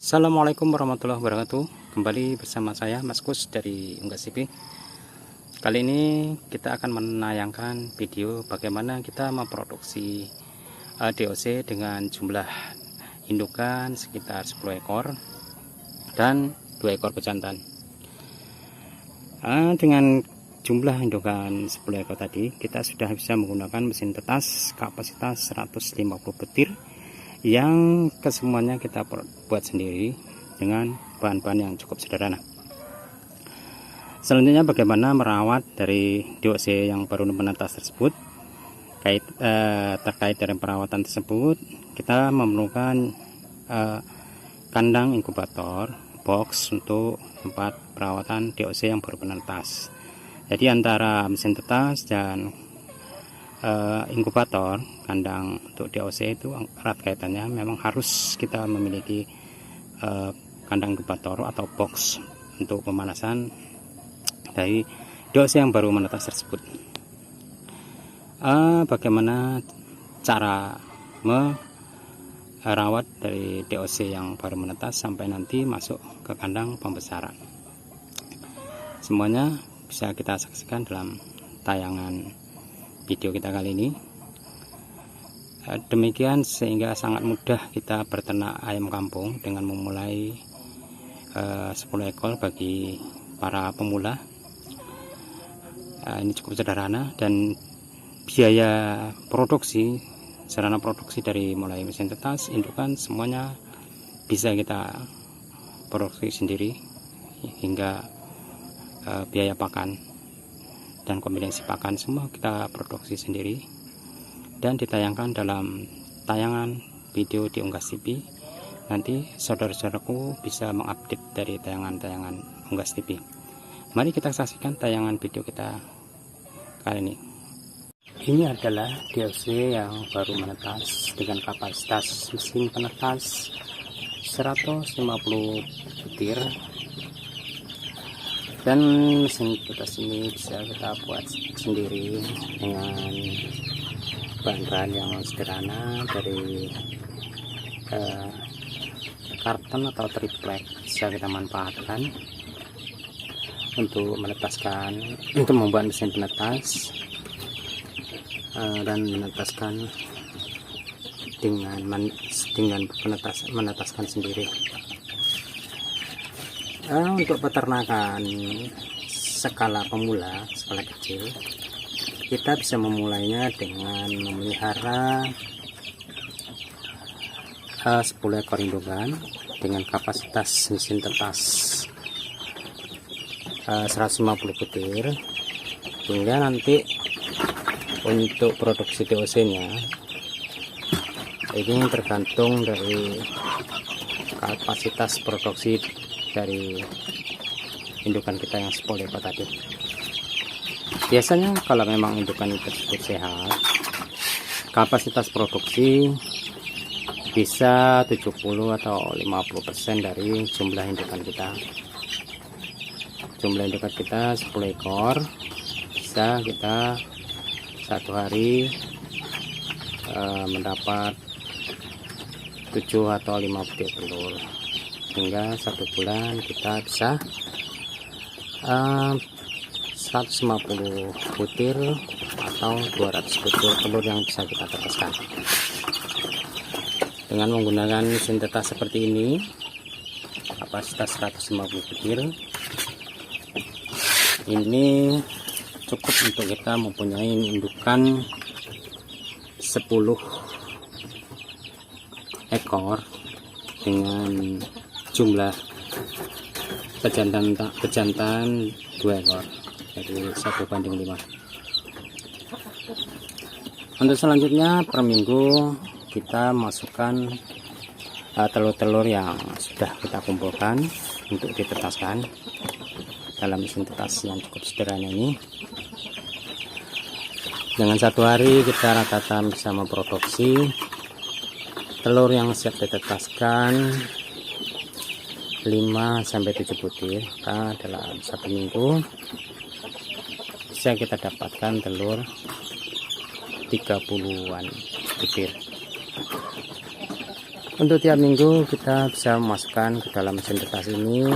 Assalamualaikum warahmatullahi wabarakatuh. Kembali bersama saya Mas Kus dari Unggas TV. Kali ini kita akan menayangkan video bagaimana kita memproduksi DOC dengan jumlah indukan sekitar 10 ekor dan 2 ekor bejantan. Dengan jumlah indukan 10 ekor tadi, kita sudah bisa menggunakan mesin tetas kapasitas 150 butir yang kesemuanya kita buat sendiri dengan bahan-bahan yang cukup sederhana. Selanjutnya bagaimana merawat dari DOC yang baru menetas tersebut. Terkait dari perawatan tersebut, kita memerlukan kandang inkubator box untuk tempat perawatan DOC yang baru menetas. Jadi antara mesin tetas dan inkubator kandang untuk DOC itu erat kaitannya. Memang harus kita memiliki kandang inkubator atau box untuk pemanasan dari DOC yang baru menetas tersebut. Bagaimana cara merawat dari DOC yang baru menetas sampai nanti masuk ke kandang pembesaran? Semuanya bisa kita saksikan dalam tayangan video kita kali ini. Demikian sehingga sangat mudah kita berternak ayam kampung dengan memulai 10 ekor bagi para pemula. Ini cukup sederhana, dan biaya produksi, sarana produksi dari mulai mesin tetas, indukan, semuanya bisa kita produksi sendiri, hingga biaya pakan dan kombinasi pakan semua kita produksi sendiri dan ditayangkan dalam tayangan video di Unggas TV. Nanti saudara-saudaraku bisa mengupdate dari tayangan-tayangan Unggas TV. Mari kita saksikan tayangan video kita kali ini. Ini adalah DOC yang baru menetas dengan kapasitas mesin penetas 150 butir. Dan mesin tetas ini bisa kita buat sendiri dengan bahan-bahan yang sederhana dari karton atau triplek. Bisa kita manfaatkan untuk menetaskan, untuk membuat mesin penetas dan menetaskan dengan menetaskan sendiri. Untuk peternakan skala pemula, skala kecil, kita bisa memulainya dengan memelihara 10 ekor indukan dengan kapasitas mesin tetas 150 butir, hingga nanti untuk produksi DOC nya ini tergantung dari kapasitas produksi dari indukan kita yang 10 ekor tadi. Biasanya kalau memang indukan tersebut sehat, kapasitas produksi bisa 70 atau 50% dari jumlah indukan kita. Jumlah indukan kita 10 ekor, bisa kita satu hari mendapat 7 atau 5 butir telur, hingga 1 bulan kita bisa 150 butir atau 200 butir telur yang bisa kita tetaskan dengan menggunakan mesin tetas seperti ini, kapasitas 150 butir. Ini cukup untuk kita mempunyai indukan 10 ekor dengan jumlah pejantan 2 ekor, jadi 1:5. Untuk selanjutnya per minggu kita masukkan telur-telur yang sudah kita kumpulkan untuk ditetaskan dalam mesin tetas yang cukup sederhana ini. Dengan satu hari kita rata-rata bisa memproduksi telur yang siap ditetaskan 5-7 butir. Dalam 1 minggu bisa kita dapatkan telur 30-an butir. Untuk tiap minggu kita bisa memasukkan ke dalam mesin tetas ini,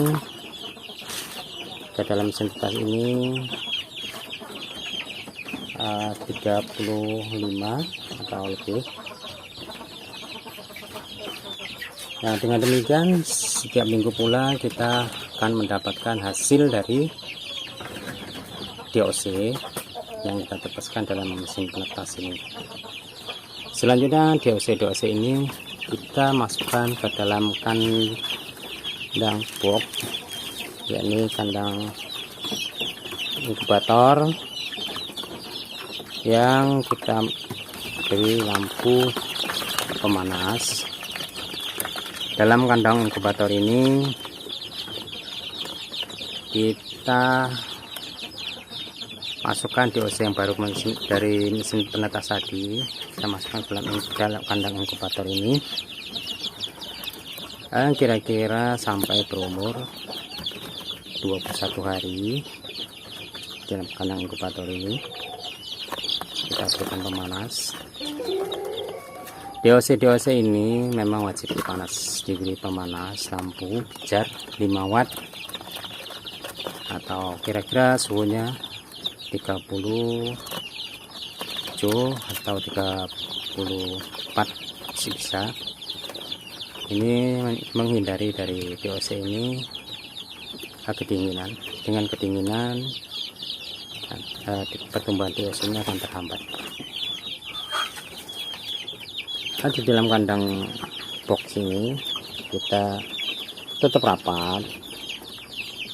uh, 35 atau lebih. Nah, dengan demikian setiap minggu pula kita akan mendapatkan hasil dari DOC yang kita tepaskan dalam mesin penetas ini. Selanjutnya DOC ini kita masukkan ke dalam kandang box, yakni kandang inkubator yang kita beri lampu pemanas. Dalam kandang inkubator ini kita masukkan DOC yang baru dari mesin penetas tadi, kita masukkan dalam kandang inkubator ini, kira-kira sampai berumur 21 hari. Dalam kandang inkubator ini kita berikan pemanas. DOC ini memang wajib dipanas, diberi pemanas lampu pijar 5 watt atau kira-kira suhunya 30 Joule atau 34 bisa. Ini menghindari dari DOC ini kedinginan. Dengan kedinginan pertumbuhan DOC ini akan terhambat. Di dalam kandang box ini kita tutup rapat,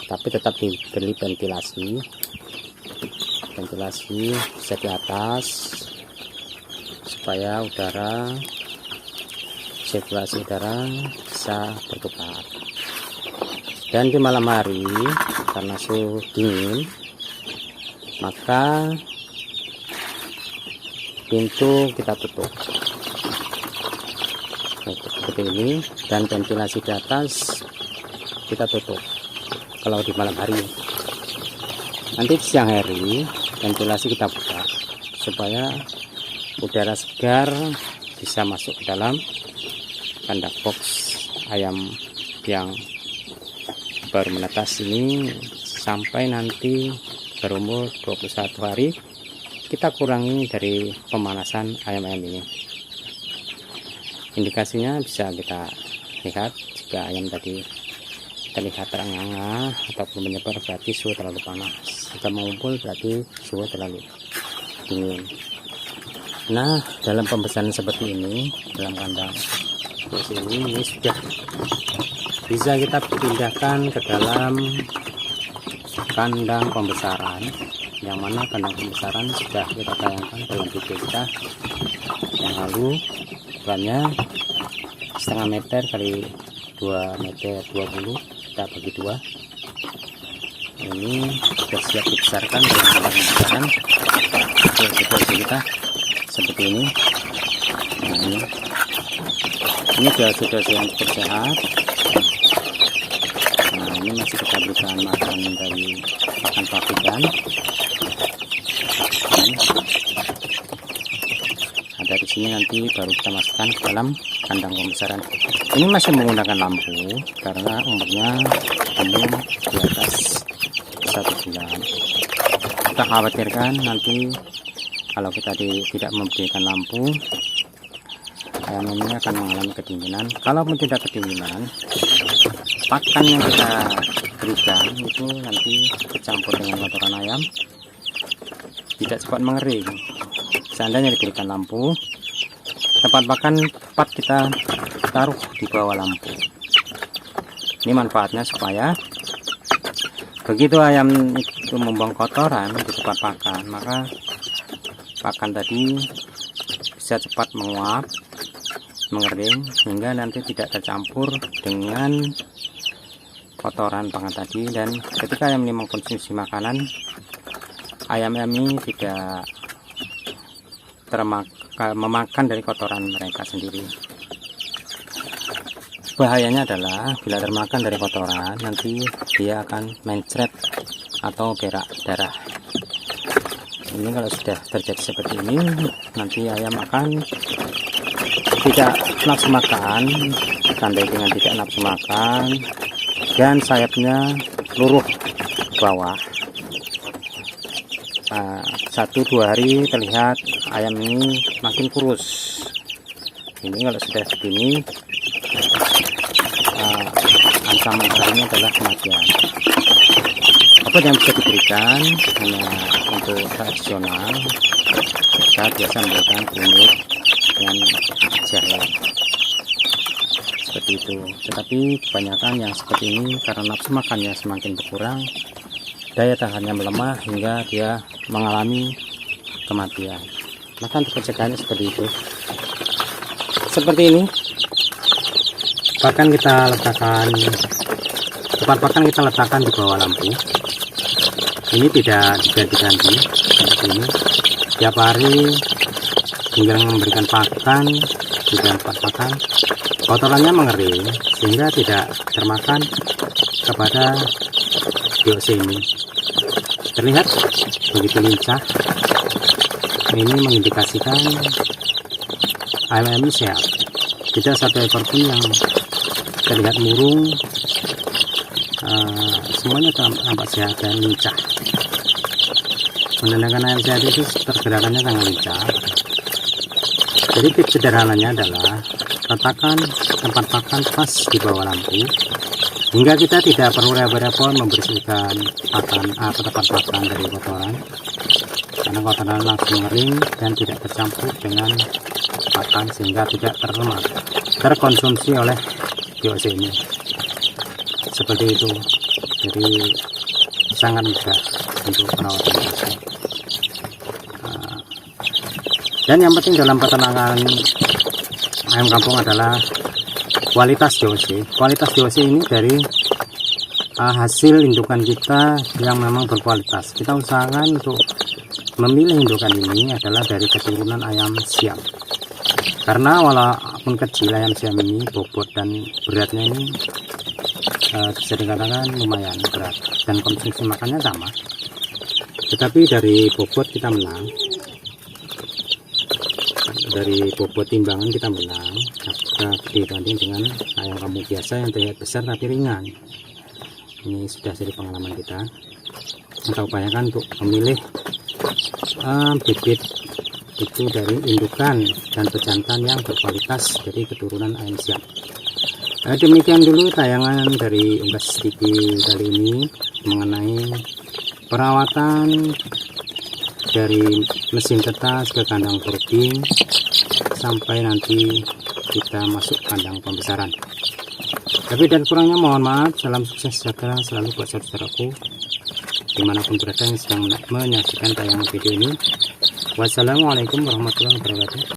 tapi tetap diberi ventilasi bisa di atas supaya sirkulasi udara bisa berputar. Dan di malam hari karena suhu dingin, maka pintu kita tutup seperti ini, dan ventilasi di atas kita tutup kalau di malam hari. Nanti di siang hari ventilasi kita buka supaya udara segar bisa masuk ke dalam kandang box ayam yang baru menetas ini sampai nanti berumur 21 hari. Kita kurangi dari pemanasan ayam-ayam ini. Indikasinya bisa kita lihat, jika ayam tadi terlihat terengah-engah ataupun menyebar berarti suhu terlalu panas, jika mengumpul berarti suhu terlalu dingin. Nah, dalam pembesaran seperti ini, dalam kandang ini sudah bisa kita pindahkan ke dalam kandang pembesaran, yang mana kandang pembesaran sudah kita tayangkan dalam video kita yang lalu. Ukurannya setengah meter kali 2 meter 20, kita bagi 2. Ini sudah siap dibesarkan dalam kandang pembesaran. Situasi kita seperti ini. Nah, ini sudah yang cukup sehat. Nah, ini masih kita berikan makan dari pakan pabrikan. Ada di sini, nanti baru kita masukkan ke dalam kandang pembesaran. Ini masih menggunakan lampu karena umurnya belum di atas 1 bulan. Kita khawatirkan nanti kalau kita tidak memberikan lampu, ayam ini akan mengalami kedinginan. Kalaupun tidak kedinginan, pakan yang kita berikan itu nanti bercampur dengan kotoran ayam, tidak cepat mengering. Seandainya diberikan lampu, tempat pakan tepat kita taruh di bawah lampu. Ini manfaatnya supaya begitu ayam itu membuang kotoran di tempat pakan, maka pakan tadi bisa cepat menguap, mengering, sehingga nanti tidak tercampur dengan kotoran pakan tadi. Dan ketika ayam ini mengkonsumsi makanan, ayam-ayam ini tidak memakan dari kotoran mereka sendiri. Bahayanya adalah bila termakan dari kotoran, nanti dia akan mencret atau berak darah. Ini kalau sudah terjadi seperti ini, nanti ayam akan tidak nafsu makan, tandai dengan tidak nafsu makan, dan sayapnya luruh bawah. 1-2 hari terlihat ayam ini makin kurus. Ini kalau sudah begini, ancaman ini adalah kematian. Obat yang bisa diberikan hanya untuk tradisional. Kita biasa memberikan kunyit dengan jahe seperti itu. Tetapi kebanyakan yang seperti ini karena nafsu makannya semakin berkurang, daya tahannya melemah hingga dia mengalami kematian. Maka untuk pencegahannya seperti itu. Seperti ini. Bahkan kita letakkan tempat pakan, kita letakkan di bawah lampu. Ini tidak diganti-ganti seperti ini. Tiap hari tinggal memberikan pakan di dalam tempat pakan. Kotorannya mengering sehingga tidak termakan kepada dioxin ini. Terlihat begitu lincah. Ini mengindikasikan ayam ini sehat. Tidak satu ekor pun yang terlihat murung. Semuanya tampak sehat dan lincah. Menandakan ayam sehat itu pergerakannya sangat lincah. Jadi tips sederhananya adalah letakkan tempat pakan pas di bawah lampu, hingga kita tidak perlu repot-repot membersihkan pakan atau tempat pakan dari kotoran, karena kotoran langsung mengering dan tidak tercampur dengan pakan sehingga tidak terkonsumsi oleh dioxin ini. Seperti itu. Jadi sangat mudah untuk perawatan dioxin. Dan yang penting dalam peternakan ayam kampung adalah kualitas dioxin. Kualitas dioxin ini dari hasil indukan kita yang memang berkualitas. Kita usahakan untuk memilih indukan ini adalah dari keturunan ayam siam. Karena walaupun kecil, ayam siam ini bobot dan beratnya ini bisa dikatakan lumayan berat dan konsumsi makannya sama. Tetapi dari bobot kita menang. Dari bobot timbangan kita menang dibanding dengan ayam kampung biasa yang terlihat besar tapi ringan. Ini sudah dari pengalaman kita. Kita upayakan untuk memilih bibit itu dari indukan dan pejantan yang berkualitas dari keturunan ayam siam. Demikian dulu tayangan dari Unggas TV kali ini mengenai perawatan dari mesin tetas ke kandang protein sampai nanti kita masuk kandang pembesaran. Tapi dan kurangnya mohon maaf. Salam sukses sejahtera selalu buat saudaraku dimanapun berada yang sedang menyaksikan tayangan video ini. Wassalamualaikum warahmatullahi wabarakatuh.